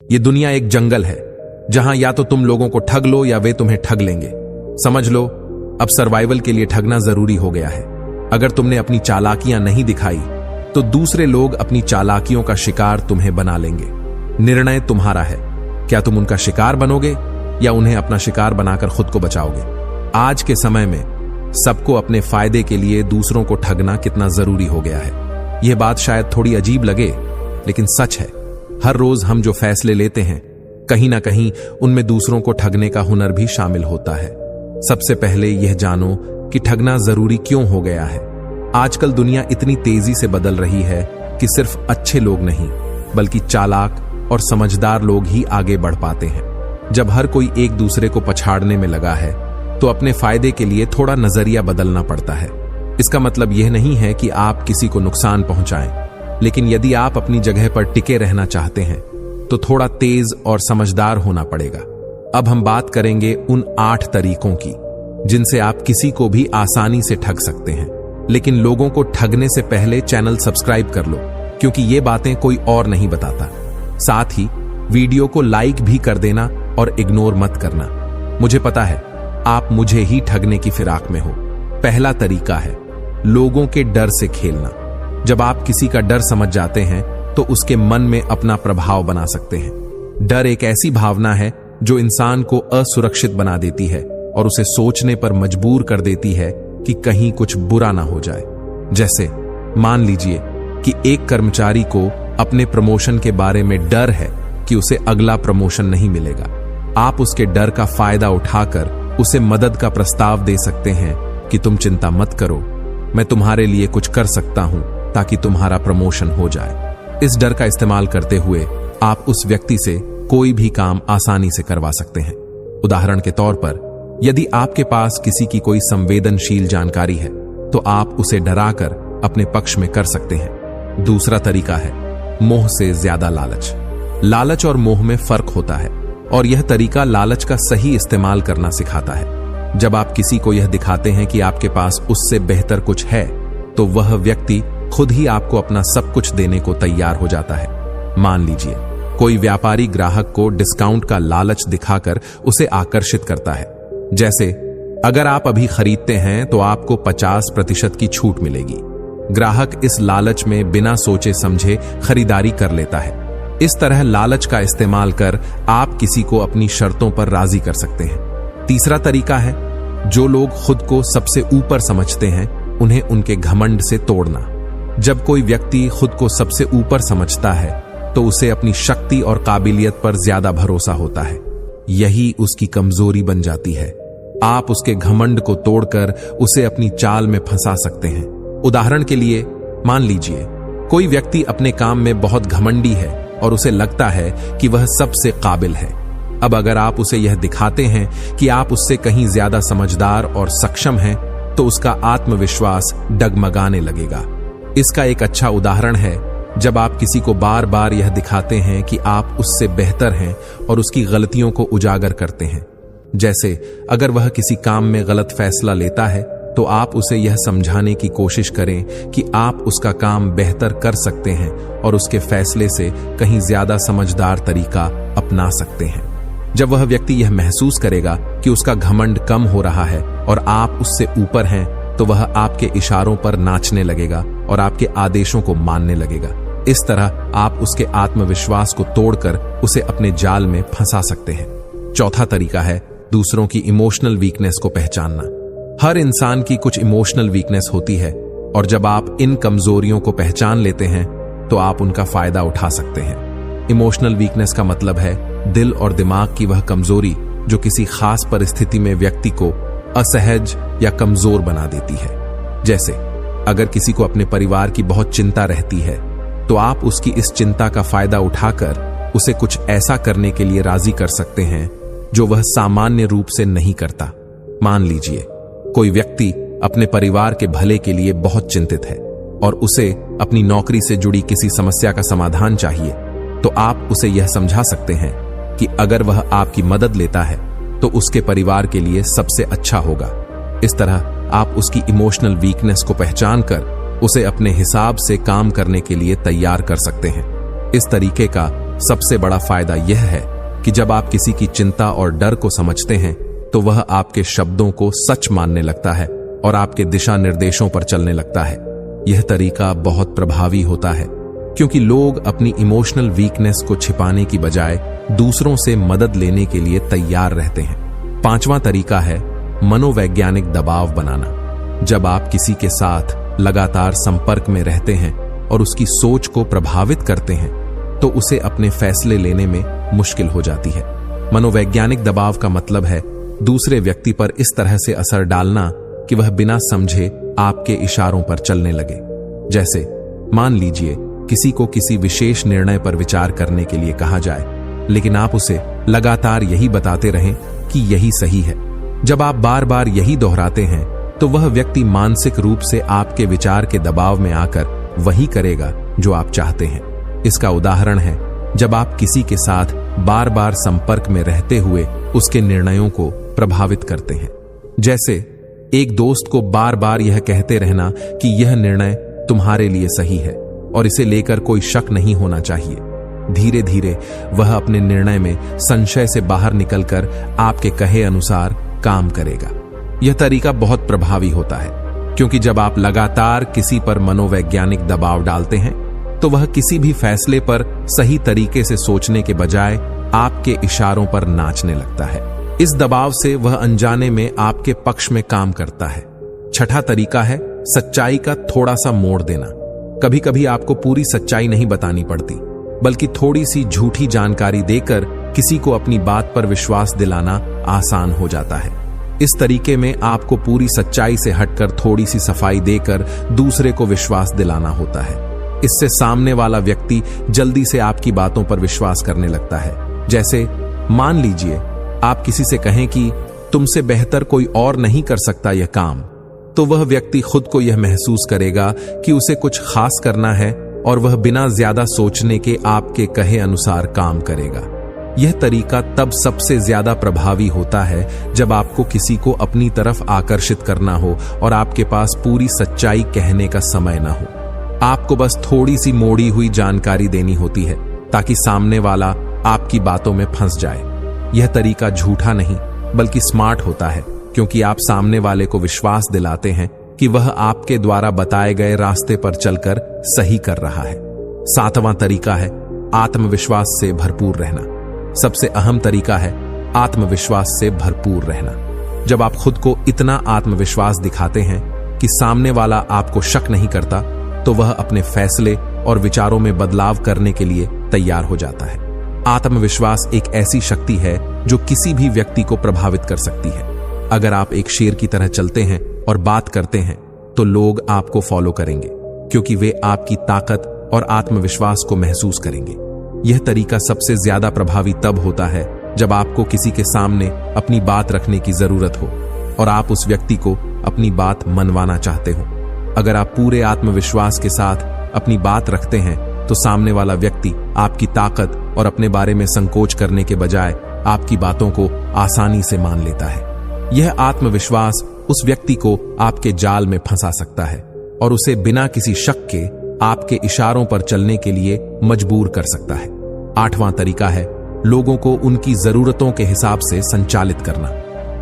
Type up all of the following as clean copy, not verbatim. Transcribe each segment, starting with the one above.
ये दुनिया एक जंगल है जहां या तो तुम लोगों को ठग लो या वे तुम्हें ठग लेंगे। समझ लो, अब सर्वाइवल के लिए ठगना जरूरी हो गया है। अगर तुमने अपनी चालाकियां नहीं दिखाई तो दूसरे लोग अपनी चालाकियों का शिकार तुम्हें बना लेंगे। निर्णय तुम्हारा है, क्या तुम उनका शिकार बनोगे या उन्हें अपना शिकार बनाकर खुद को बचाओगे। आज के समय में सबको अपने फायदे के लिए दूसरों को ठगना कितना जरूरी हो गया है। यह बात शायद थोड़ी अजीब लगे, लेकिन सच है। हर रोज हम जो फैसले लेते हैं, कहीं ना कहीं उनमें दूसरों को ठगने का हुनर भी शामिल होता है। सबसे पहले यह जानो कि ठगना जरूरी क्यों हो गया है। आजकल दुनिया इतनी तेजी से बदल रही है कि सिर्फ अच्छे लोग नहीं, बल्कि चालाक और समझदार लोग ही आगे बढ़ पाते हैं। जब हर कोई एक दूसरे को पछाड़ने में लगा है, तो अपने फायदे के लिए थोड़ा नजरिया बदलना पड़ता है। इसका मतलब यह नहीं है कि आप किसी को नुकसान पहुंचाएं, लेकिन यदि आप अपनी जगह पर टिके रहना चाहते हैं तो थोड़ा तेज और समझदार होना पड़ेगा। अब हम बात करेंगे उन 8 तरीकों की जिनसे आप किसी को भी आसानी से ठग सकते हैं। लेकिन लोगों को ठगने से पहले चैनल सब्सक्राइब कर लो, क्योंकि ये बातें कोई और नहीं बताता। साथ ही वीडियो को लाइक भी कर देना और इग्नोर मत करना। मुझे पता है आप मुझे ही ठगने की फिराक में हो। पहला तरीका है लोगों के डर से खेलना। जब आप किसी का डर समझ जाते हैं तो उसके मन में अपना प्रभाव बना सकते हैं। डर एक ऐसी भावना है जो इंसान को असुरक्षित बना देती है और उसे सोचने पर मजबूर कर देती है कि कहीं कुछ बुरा ना हो जाए। जैसे मान लीजिए कि एक कर्मचारी को अपने प्रमोशन के बारे में डर है कि उसे अगला प्रमोशन नहीं मिलेगा। आप उसके डर का फायदा उठाकर उसे मदद का प्रस्ताव दे सकते हैं कि तुम चिंता मत करो, मैं तुम्हारे लिए कुछ कर सकता हूं ताकि तुम्हारा प्रमोशन हो जाए। इस डर का इस्तेमाल करते हुए आप उस व्यक्ति से कोई भी काम आसानी से करवा सकते हैं। उदाहरण के तौर पर, यदि आपके पास किसी की कोई संवेदनशील जानकारी है तो आप उसे डराकर अपने पक्ष में कर सकते हैं। दूसरा तरीका है मोह से ज्यादा लालच। लालच और मोह में फर्क होता है और यह तरीका लालच का सही इस्तेमाल करना सिखाता है। जब आप किसी को यह दिखाते हैं कि आपके पास उससे बेहतर कुछ है, तो वह व्यक्ति खुद ही आपको अपना सब कुछ देने को तैयार हो जाता है। मान लीजिए कोई व्यापारी ग्राहक को डिस्काउंट का लालच दिखाकर उसे आकर्षित करता है। जैसे, अगर आप अभी खरीदते हैं तो आपको 50% की छूट मिलेगी। ग्राहक इस लालच में बिना सोचे समझे खरीदारी कर लेता है। इस तरह लालच का इस्तेमाल कर आप किसी को अपनी शर्तों पर राजी कर सकते हैं। तीसरा तरीका है जो लोग खुद को सबसे ऊपर समझते हैं, उन्हें उनके घमंड से तोड़ना। जब कोई व्यक्ति खुद को सबसे ऊपर समझता है तो उसे अपनी शक्ति और काबिलियत पर ज्यादा भरोसा होता है। यही उसकी कमजोरी बन जाती है। आप उसके घमंड को तोड़कर उसे अपनी चाल में फंसा सकते हैं। उदाहरण के लिए, मान लीजिए कोई व्यक्ति अपने काम में बहुत घमंडी है और उसे लगता है कि वह सबसे काबिल है। अब अगर आप उसे यह दिखाते हैं कि आप उससे कहीं ज्यादा समझदार और सक्षम हैं, तो उसका आत्मविश्वास डगमगाने लगेगा। इसका एक अच्छा उदाहरण है जब आप किसी को बार बार यह दिखाते हैं कि आप उससे बेहतर हैं और उसकी गलतियों को उजागर करते हैं। जैसे, अगर वह किसी काम में गलत फैसला लेता है तो आप उसे यह समझाने की कोशिश करें कि आप उसका काम बेहतर कर सकते हैं और उसके फैसले से कहीं ज्यादा समझदार तरीका अपना सकते हैं। जब वह व्यक्ति यह महसूस करेगा कि उसका घमंड कम हो रहा है और आप उससे ऊपर हैं, तो वह आपके इशारों पर नाचने लगेगा और आपके आदेशों को मानने लगेगा। इस तरह आप उसके आत्मविश्वास को तोड़कर उसे अपने जाल में फंसा सकते हैं। चौथा तरीका है दूसरों की इमोशनल वीकनेस को पहचानना। हर इंसान की कुछ इमोशनल वीकनेस होती है और जब आप इन कमजोरियों को पहचान लेते हैं तो आप उनका फायदा उठा सकते हैं। इमोशनल वीकनेस का मतलब है दिल और दिमाग की वह कमजोरी जो किसी खास परिस्थिति में व्यक्ति को असहज या कमजोर बना देती है। जैसे, अगर किसी को अपने परिवार की बहुत चिंता रहती है तो आप उसकी इस चिंता का फायदा उठाकर उसे कुछ ऐसा करने के लिए राजी कर सकते हैं जो वह सामान्य रूप से नहीं करता। मान लीजिए कोई व्यक्ति अपने परिवार के भले के लिए बहुत चिंतित है और उसे अपनी नौकरी से जुड़ी किसी समस्या का समाधान चाहिए, तो आप उसे यह समझा सकते हैं कि अगर वह आपकी मदद लेता है तो उसके परिवार के लिए सबसे अच्छा होगा। इस तरह आप उसकी इमोशनल वीकनेस को पहचान कर उसे अपने हिसाब से काम करने के लिए तैयार कर सकते हैं। इस तरीके का सबसे बड़ा फायदा यह है कि जब आप किसी की चिंता और डर को समझते हैं तो वह आपके शब्दों को सच मानने लगता है और आपके दिशा निर्देशों पर चलने लगता है। यह तरीका बहुत प्रभावी होता है क्योंकि लोग अपनी इमोशनल वीकनेस को छिपाने की बजाय दूसरों से मदद लेने के लिए तैयार रहते हैं। पांचवां तरीका है मनोवैज्ञानिक दबाव बनाना। जब आप किसी के साथ लगातार संपर्क में रहते हैं और उसकी सोच को प्रभावित करते हैं तो उसे अपने फैसले लेने में मुश्किल हो जाती है। मनोवैज्ञानिक दबाव का मतलब है दूसरे व्यक्ति पर इस तरह से असर डालना कि वह बिना समझे आपके इशारों पर चलने लगे। जैसे मान लीजिए किसी को किसी विशेष निर्णय पर विचार करने के लिए कहा जाए, लेकिन आप उसे लगातार यही बताते रहें कि यही सही है। जब आप बार बार यही दोहराते हैं तो वह व्यक्ति मानसिक रूप से आपके विचार के दबाव में आकर वही करेगा जो आप चाहते हैं। इसका उदाहरण है जब आप किसी के साथ बार बार संपर्क में रहते हुए उसके निर्णयों को प्रभावित करते हैं। जैसे एक दोस्त को बार बार यह कहते रहना कि यह निर्णय तुम्हारे लिए सही है और इसे लेकर कोई शक नहीं होना चाहिए। धीरे धीरे वह अपने निर्णय में संशय से बाहर निकलकर आपके कहे अनुसार काम करेगा। यह तरीका बहुत प्रभावी होता है क्योंकि जब आप लगातार किसी पर मनोवैज्ञानिक दबाव डालते हैं तो वह किसी भी फैसले पर सही तरीके से सोचने के बजाय आपके इशारों पर नाचने लगता है। इस दबाव से वह अनजाने में आपके पक्ष में काम करता है। छठा तरीका है सच्चाई का थोड़ा सा मोड़ देना। कभी कभी आपको पूरी सच्चाई नहीं बतानी पड़ती, बल्कि थोड़ी सी झूठी जानकारी देकर किसी को अपनी बात पर विश्वास दिलाना आसान हो जाता है। इस तरीके में आपको पूरी सच्चाई से हटकर थोड़ी सी सफाई देकर दूसरे को विश्वास दिलाना होता है। इससे सामने वाला व्यक्ति जल्दी से आपकी बातों पर विश्वास करने लगता है। जैसे मान लीजिए आप किसी से कहें कि तुमसे बेहतर कोई और नहीं कर सकता यह काम, तो वह व्यक्ति खुद को यह महसूस करेगा कि उसे कुछ खास करना है और वह बिना ज्यादा सोचने के आपके कहे अनुसार काम करेगा। यह तरीका तब सबसे ज्यादा प्रभावी होता है जब आपको किसी को अपनी तरफ आकर्षित करना हो और आपके पास पूरी सच्चाई कहने का समय न हो। आपको बस थोड़ी सी मोड़ी हुई जानकारी देनी होती है ताकि सामने वाला आपकी बातों में फंस जाए। यह तरीका झूठा नहीं बल्कि स्मार्ट होता है क्योंकि आप सामने वाले को विश्वास दिलाते हैं कि वह आपके द्वारा बताए गए रास्ते पर चलकर सही कर रहा है। सातवां तरीका है आत्मविश्वास से भरपूर रहना। सबसे अहम तरीका है आत्मविश्वास से भरपूर रहना। जब आप खुद को इतना आत्मविश्वास दिखाते हैं कि सामने वाला आपको शक नहीं करता तो वह अपने फैसले और विचारों में बदलाव करने के लिए तैयार हो जाता है। आत्मविश्वास एक ऐसी शक्ति है जो किसी भी व्यक्ति को प्रभावित कर सकती है। अगर आप एक शेर की तरह चलते हैं और बात करते हैं तो लोग आपको फॉलो करेंगे क्योंकि वे आपकी ताकत और आत्मविश्वास को महसूस करेंगे। यह तरीका सबसे ज्यादा प्रभावी तब होता है जब आपको किसी के सामने अपनी बात रखने की जरूरत हो और आप उस व्यक्ति को अपनी बात मनवाना चाहते हो। अगर आप पूरे आत्मविश्वास के साथ अपनी बात रखते हैं तो सामने वाला व्यक्ति आपकी ताकत और अपने बारे में संकोच करने के बजाय आपकी बातों को आसानी से मान लेता है। यह आत्मविश्वास उस व्यक्ति को आपके जाल में फंसा सकता है और उसे बिना किसी शक के आपके इशारों पर चलने के लिए मजबूर कर सकता है। आठवां तरीका है लोगों को उनकी जरूरतों के हिसाब से संचालित करना।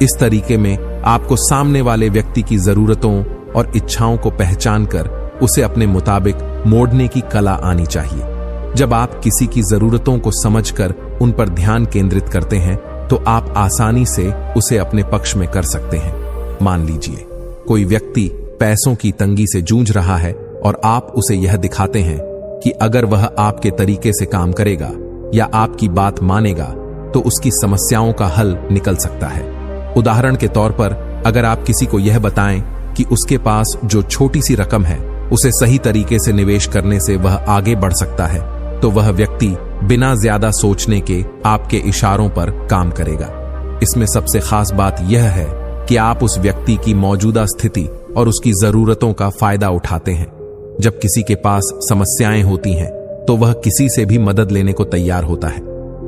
इस तरीके में आपको सामने वाले व्यक्ति की जरूरतों और इच्छाओं को पहचान कर उसे अपने मुताबिक मोड़ने की कला आनी चाहिए। जब आप किसी की जरूरतों को समझकर उन पर ध्यान केंद्रित करते हैं तो आप आसानी से उसे अपने पक्ष में कर सकते हैं। मान लीजिए कोई व्यक्ति पैसों की तंगी से जूझ रहा है और आप उसे यह दिखाते हैं कि अगर वह आपके तरीके से काम करेगा या आपकी बात मानेगा तो उसकी समस्याओं का हल निकल सकता है। उदाहरण के तौर पर अगर आप किसी को यह बताएं कि उसके पास जो छोटी सी रकम है उसे सही तरीके से निवेश करने से वह आगे बढ़ सकता है तो वह व्यक्ति बिना ज्यादा सोचने के आपके इशारों पर काम करेगा। इसमें सबसे खास बात यह है कि आप उस व्यक्ति की मौजूदा स्थिति और उसकी जरूरतों का फायदा उठाते हैं। जब किसी के पास समस्याएं होती हैं तो वह किसी से भी मदद लेने को तैयार होता है।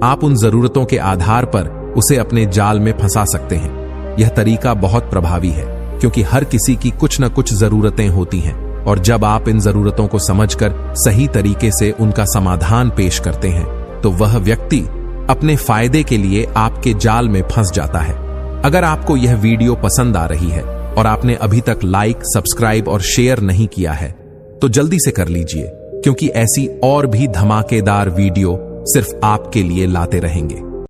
आप उन जरूरतों के आधार पर उसे अपने जाल में फंसा सकते हैं। यह तरीका बहुत प्रभावी है क्योंकि हर किसी की कुछ न कुछ जरूरतें होती हैं और जब आप इन जरूरतों को समझकर सही तरीके से उनका समाधान पेश करते हैं तो वह व्यक्ति अपने फायदे के लिए आपके जाल में फंस जाता है। अगर आपको यह वीडियो पसंद आ रही है और आपने अभी तक लाइक, सब्सक्राइब और शेयर नहीं किया है तो जल्दी से कर लीजिए, क्योंकि ऐसी और भी धमाकेदार वीडियो सिर्फ आपके लिए लाते रहेंगे।